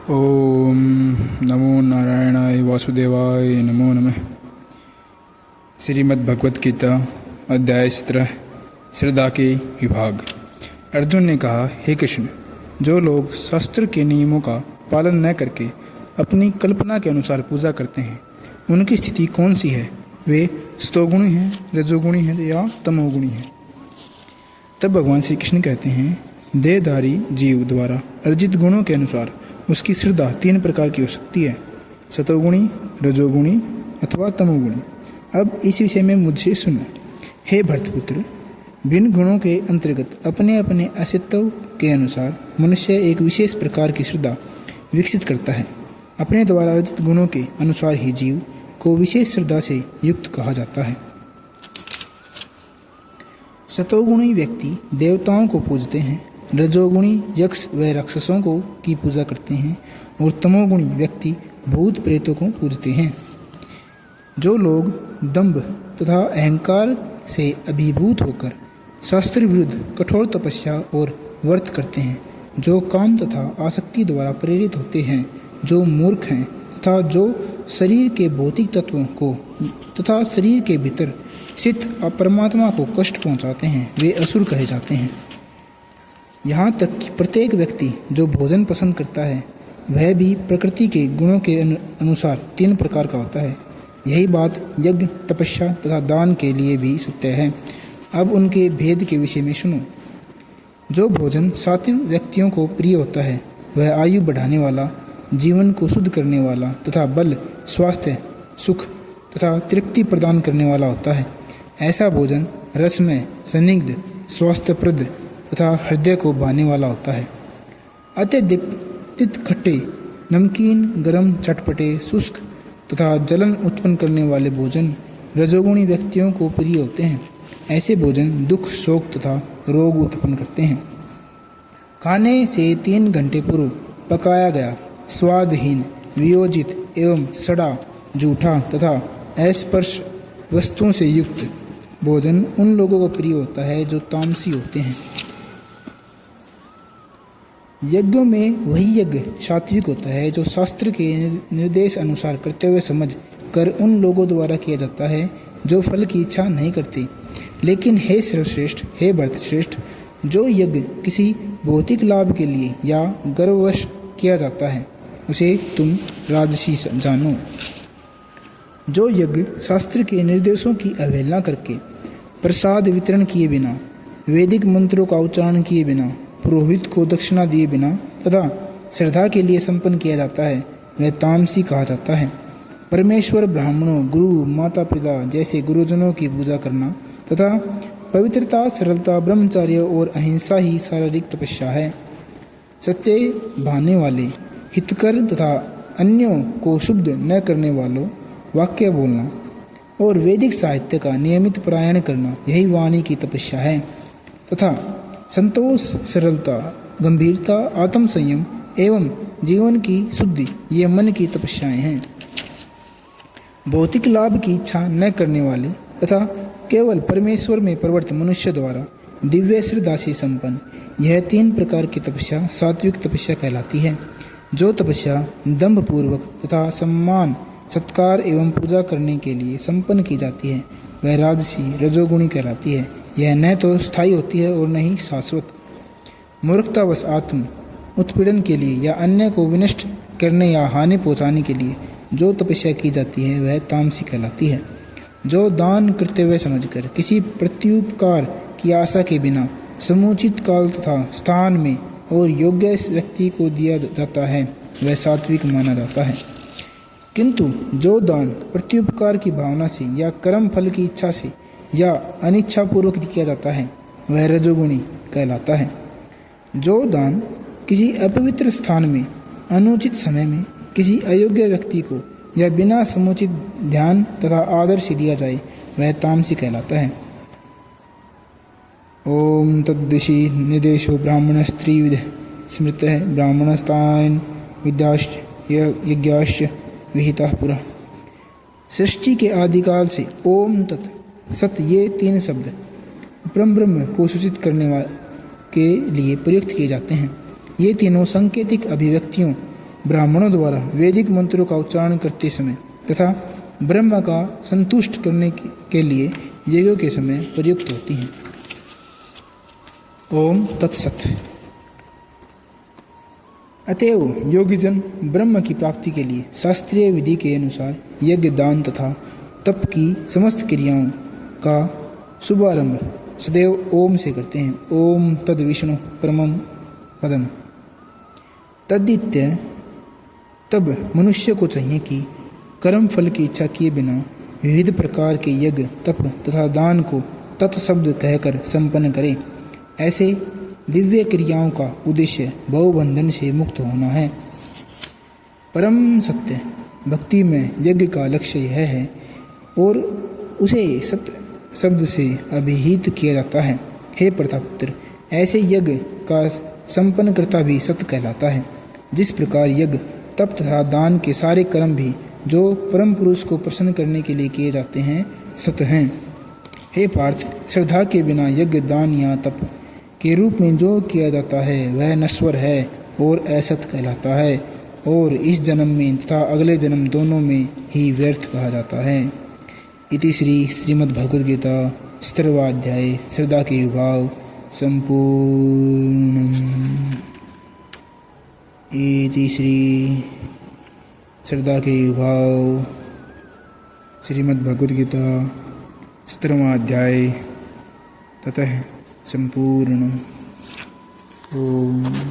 ओम नमो नारायणाय वासुदेवाय नमो नमः। श्रीमद् भगवत गीता अध्याय 17 श्रद्धा के विभाग। अर्जुन ने कहा, हे कृष्ण, जो लोग शास्त्र के नियमों का पालन न करके अपनी कल्पना के अनुसार पूजा करते हैं, उनकी स्थिति कौन सी है? वे सतोगुणी हैं, रजोगुणी हैं या तमोगुणी हैं? तब भगवान श्री कृष्ण कहते हैं, देहधारी जीव द्वारा अर्जित गुणों के अनुसार उसकी श्रद्धा 3 प्रकार की हो सकती है, सतोगुणी, रजोगुणी अथवा तमोगुणी। अब इस विषय में मुझसे सुनो। हे भरतपुत्र, भिन्न गुणों के अंतर्गत अपने अपने अस्तित्व के अनुसार मनुष्य एक विशेष प्रकार की श्रद्धा विकसित करता है। अपने द्वारा अर्जित गुणों के अनुसार ही जीव को विशेष श्रद्धा से युक्त कहा जाता है। सतोगुणी व्यक्ति देवताओं को पूजते हैं, रजोगुणी यक्ष व राक्षसों को की पूजा करते हैं और तमोगुणी व्यक्ति भूत प्रेतों को पूजते हैं। जो लोग दंभ तथा अहंकार से अभिभूत होकर शास्त्र विरुद्ध कठोर तपस्या और व्रत करते हैं, जो काम तथा आसक्ति द्वारा प्रेरित होते हैं, जो मूर्ख हैं तथा जो शरीर के भौतिक तत्वों को तथा शरीर के भीतर स्थित परमात्मा को कष्ट पहुंचाते हैं, वे असुर कहे जाते हैं। यहाँ तक कि प्रत्येक व्यक्ति जो भोजन पसंद करता है, वह भी प्रकृति के गुणों के अनुसार 3 प्रकार का होता है। यही बात यज्ञ, तपस्या तथा दान के लिए भी सत्य है। अब उनके भेद के विषय में सुनो। जो भोजन सात्विक व्यक्तियों को प्रिय होता है, वह आयु बढ़ाने वाला, जीवन को शुद्ध करने वाला तथा बल, स्वास्थ्य, सुख तथा तृप्ति प्रदान करने वाला होता है। ऐसा भोजन रसमय, संदिग्ध, स्वास्थ्यप्रद तथा हृदय को भाने वाला होता है। अत्यधिक तित, खट्टे, नमकीन, गरम, चटपटे, शुष्क तथा जलन उत्पन्न करने वाले भोजन रजोगुणी व्यक्तियों को प्रिय होते हैं। ऐसे भोजन दुख, शोक तथा रोग उत्पन्न करते हैं। खाने से 3 घंटे पूर्व पकाया गया, स्वादहीन, वियोजित एवं सड़ा, जूठा तथा अस्पर्श वस्तुओं से युक्त भोजन उन लोगों को प्रिय होता है जो तामसी होते हैं। यज्ञों में वही यज्ञ सात्विक होता है जो शास्त्र के निर्देश अनुसार कर्तव्य समझ कर उन लोगों द्वारा किया जाता है जो फल की इच्छा नहीं करते। लेकिन हे सर्वश्रेष्ठ, हे भरतश्रेष्ठ, जो यज्ञ किसी भौतिक लाभ के लिए या गर्ववश किया जाता है, उसे तुम राजसी जानो। जो यज्ञ शास्त्र के निर्देशों की अवहेलना करके, प्रसाद वितरण किए बिना, वैदिक मंत्रों का उच्चारण किए बिना, पुरोहित को दक्षिणा दिए बिना तथा श्रद्धा के लिए संपन्न किया जाता है, वह तामसी कहा जाता है। परमेश्वर, ब्राह्मणों, गुरु, माता पिता जैसे गुरुजनों की पूजा करना तथा पवित्रता, सरलता, ब्रह्मचर्य और अहिंसा ही शारीरिक तपस्या है। सच्चे भाने वाले, हितकर तथा अन्यों को शुद्ध न करने वालों वाक्य बोलना और वैदिक साहित्य का नियमित पारायण करना, यही वाणी की तपस्या है। तथा संतोष, सरलता, गंभीरता, आत्म संयम एवं जीवन की शुद्धि, ये मन की तपस्याएं हैं। भौतिक लाभ की इच्छा न करने वाले तथा केवल परमेश्वर में प्रवृत्त मनुष्य द्वारा दिव्य श्रद्धा से संपन्न यह 3 प्रकार की तपस्या सात्विक तपस्या कहलाती है। जो तपस्या दंभ पूर्वक तथा सम्मान, सत्कार एवं पूजा करने के लिए संपन्न की जाती है, वह राजसी, रजोगुणी कहलाती है। यह न तो स्थायी होती है और न ही शाश्वत। मूर्खतावश आत्म उत्पीड़न के लिए या अन्य को विनष्ट करने या हानि पहुंचाने के लिए जो तपस्या की जाती है, वह तामसी कहलाती है। जो दान कर्तव्य समझकर किसी प्रत्युपकार की आशा के बिना समुचित काल तथा स्थान में और योग्य व्यक्ति को दिया जाता है, वह सात्विक माना जाता है। किंतु जो दान प्रत्युपकार की भावना से या कर्म फल की इच्छा से या अनिच्छापूर्वक किया जाता है, वह रजोगुणी कहलाता है। जो दान किसी अपवित्र स्थान में, अनुचित समय में, किसी अयोग्य व्यक्ति को या बिना समुचित ध्यान तथा आदर से दिया जाए, वह तामसी कहलाता है। ओम तद्दिशि निदेशो ब्राह्मण स्त्रीविद स्मृतः ब्राह्मणस्तान विद्याश्च यज्ञाश्च विहिता पुरा। सृष्टि के आदिकाल से ओम तत् सत, ये 3 शब्द ब्रह्म को सूचित करने के लिए प्रयुक्त किए जाते हैं। ये तीनों सांकेतिक अभिव्यक्तियों ब्राह्मणों द्वारा वैदिक मंत्रों का उच्चारण करते समय तथा ब्रह्म का संतुष्ट करने के लिए यज्ञों के समय प्रयुक्त होती हैं। ओम तत्सत। अतएव योगीजन ब्रह्म की प्राप्ति के लिए शास्त्रीय विधि के अनुसार यज्ञ, दान तथा तप की समस्त क्रियाओं का शुभारंभ सदैव ओम से करते हैं। ओम तद विष्णु परमं पदम। तद्वितीय तब मनुष्य को चाहिए कि कर्म फल की इच्छा किए बिना विविध प्रकार के यज्ञ, तप तथा दान को तत्शब्द कहकर संपन्न करे। ऐसे दिव्य क्रियाओं का उद्देश्य भवबंधन से मुक्त होना है। परम सत्य भक्ति में यज्ञ का लक्ष्य यह है और उसे सत्य शब्द से अभिहित किया जाता है। हे प्रतापपुत्र, ऐसे यज्ञ का संपन्न करता भी सत्य कहलाता है। जिस प्रकार यज्ञ, तप तथा दान के सारे कर्म भी जो परम पुरुष को प्रसन्न करने के लिए किए जाते हैं, सत्य हैं। हे पार्थ, श्रद्धा के बिना यज्ञ, दान या तप के रूप में जो किया जाता है वह नश्वर है और असत कहलाता है और इस जन्म में तथा अगले जन्म दोनों में ही व्यर्थ कहा जाता है। इति श्री श्रीमद्भगवद्गीता 17वां अध्याय श्रद्धा के विभाव संपूर्ण। इति श्री श्रद्धा के विभाव श्रीमद्भगवद्गीता 17वां अध्याय ततः संपूर्ण। ओम।